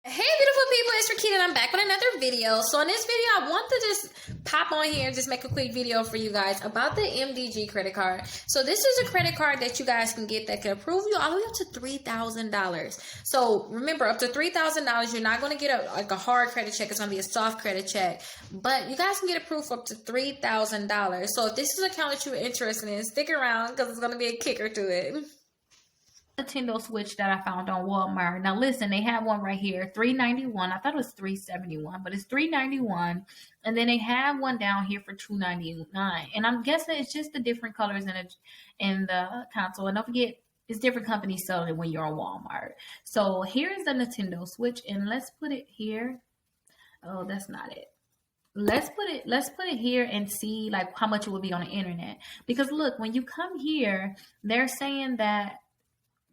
Hey beautiful people, it's Rickita and I'm back with another video. So in this video, I want to just pop on here and just make a quick video for you guys about the MDG credit card. So this is a credit card that you guys can get that can approve you all the way up to $3,000. So remember, up to $3,000, you're not going to get a hard credit check. It's going to be a soft credit check. But you guys can get approved for up to $3,000. So if this is an account that you're interested in, stick around because it's going to be a kicker to it. Nintendo Switch that I found on Walmart. Now listen, they have one right here, $391. I thought it was $371, but it's $391. And then they have one down here for $299. And I'm guessing it's just the different colors in the console. And don't forget, it's different companies selling it when you're on Walmart. So here's the Nintendo Switch, and let's put it here. Oh, that's not it. Let's put it here and see like how much it would be on the internet. Because look, when you come here, they're saying that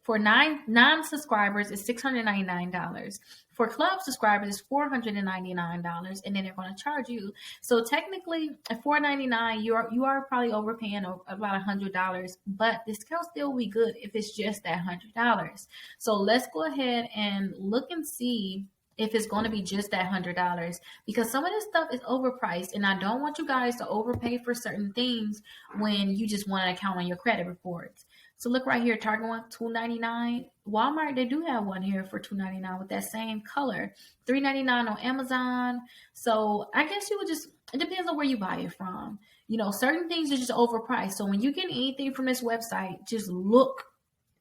for non-subscribers, it's $699. For club subscribers, it's $499, and then they're going to charge you. So technically, at $499, you are probably overpaying about $100, but this can still be good if it's just that $100. So let's go ahead and look and see if it's going to be just that $100, because some of this stuff is overpriced, and I don't want you guys to overpay for certain things when you just want an account on your credit reports. So look right here, Target one, $299. Walmart, they do have one here for $299 with that same color. $399 on Amazon. So I guess you would just, it depends on where you buy it from. You know, certain things are just overpriced. So when you get anything from this website, just look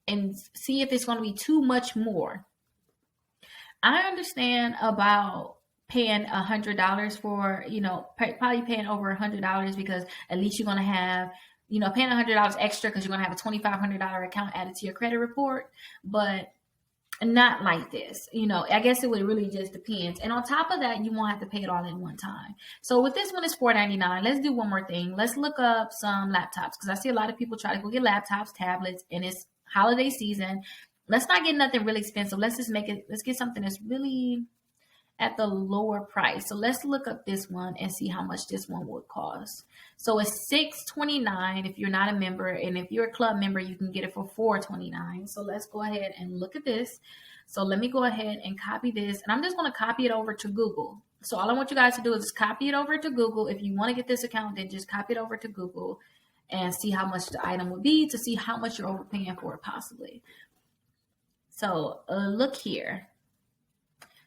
and see if it's going to be too much more. I understand about paying $100 for, you know, probably paying over $100 because at least you're going to have, you know, paying $100 extra because you're going to have a $2,500 account added to your credit report, but not like this. You know, I guess it would really just depend. And on top of that, you won't have to pay it all in one time. So with this one, it's $499. Let's do one more thing. Let's look up some laptops because I see a lot of people try to go get laptops, tablets, and it's holiday season. Let's not get nothing really expensive. Let's just let's get something that's really at the lower price. So let's look up this one and see how much this one would cost. So it's $629 if you're not a member, and if you're a club member, you can get it for $429. So let's go ahead and look at this. So let me go ahead and copy this, and I'm just going to copy it over to Google. So all I want you guys to do is just copy it over to Google. If you want to get this account, then just copy it over to Google and see how much the item would be to see how much you're overpaying for it possibly. So look here.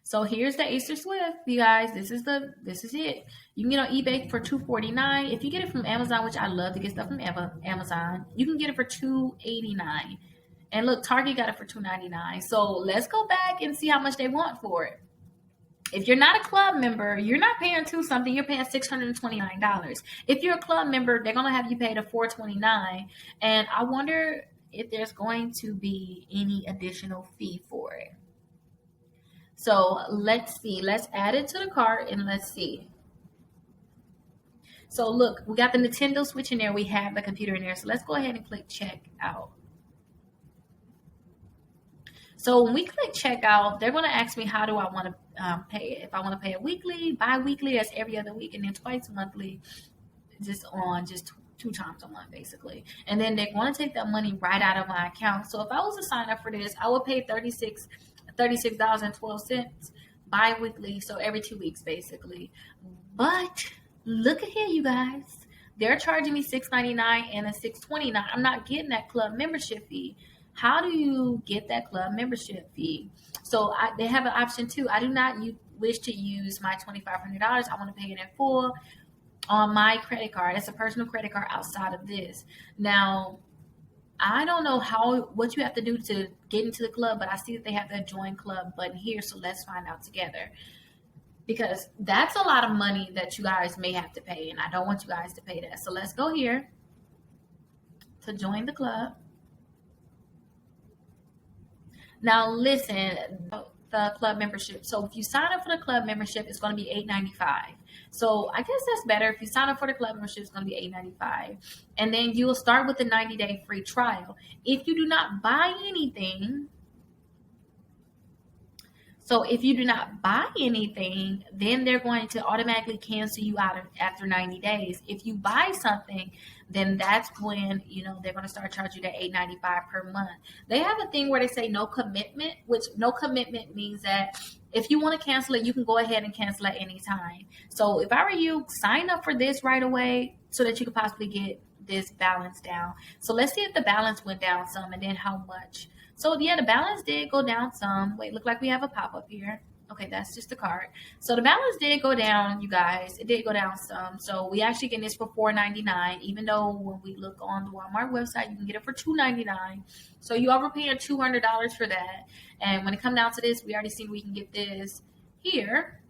So here's the Acer Swift, you guys. This is it. You can get on eBay for $249. If you get it from Amazon, which I love to get stuff from Amazon, you can get it for $289. And look, Target got it for $299. So let's go back and see how much they want for it. If you're not a club member, you're not paying something. You're paying $629. If you're a club member, they're gonna have you pay the $429. And I wonder if there's going to be any additional fee for it. So let's see. Let's add it to the cart and let's see. So look, we got the Nintendo Switch in there. We have the computer in there. So let's go ahead and click check out. So when we click check out, they're going to ask me how do I want to pay it. If I want to pay it weekly, bi-weekly, that's every other week, and then twice monthly, just two times a month basically. And then they're going to take that money right out of my account. So if I was to sign up for this, I would pay $36.12 bi-weekly, so every 2 weeks basically. But look at here, you guys. They're charging me $6.99 and a $6.29. I'm not getting that club membership fee. How do you get that club membership fee? So they have an option too. I do not wish to use my $2,500. I want to pay it in full on my credit card. It's a personal credit card outside of this. Now, I don't know what you have to do to get into the club, but I see that they have that join club button here. So let's find out together, because that's a lot of money that you guys may have to pay, and I don't want you guys to pay that. So let's go here to join the club. Now listen, the club membership. So if you sign up for the club membership, it's going to be $8.95. So I guess that's better. If you sign up for the club membership, it's going to be $8.95. And then you will start with a 90-day free trial. If you do not buy anything, then they're going to automatically cancel you out after 90 days. If you buy something, then that's when, they're going to start charging you the $8.95 per month. They have a thing where they say no commitment, which no commitment means that If you want to cancel it, you can go ahead and cancel at any time. So if I were you, sign up for this right away so that you could possibly get this balance down. So let's see if the balance went down some and then how much. So yeah, the balance did go down some. Wait, look like we have a pop-up here. Okay, that's just the card. So the balance did go down, you guys. It did go down some. So we actually getting this for $4.99, even though when we look on the Walmart website, you can get it for $2.99. So you overpaying $200 for that. And when it comes down to this, we already seen we can get this here.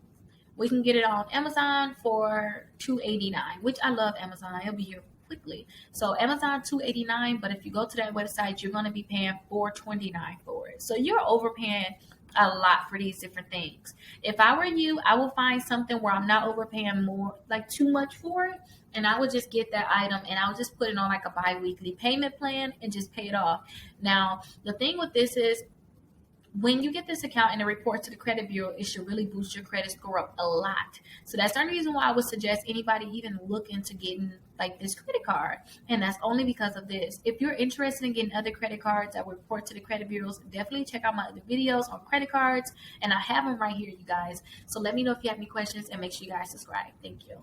We can get it on Amazon for $2.89, which I love Amazon. It'll be here quickly. So Amazon $2.89, but if you go to that website, you're going to be paying $4.29 for it. So you're overpaying a lot for these different things. If I were you, I will find something where I'm not overpaying more, like too much for it, and I would just get that item and I would just put it on like a bi-weekly payment plan and just pay it off. Now, the thing with this is, when you get this account and it reports to the credit bureau, it should really boost your credit score up a lot. So that's the only reason why I would suggest anybody even look into getting like this credit card. And that's only because of this. If you're interested in getting other credit cards that will report to the credit bureaus, definitely check out my other videos on credit cards. And I have them right here, you guys. So let me know if you have any questions and make sure you guys subscribe. Thank you.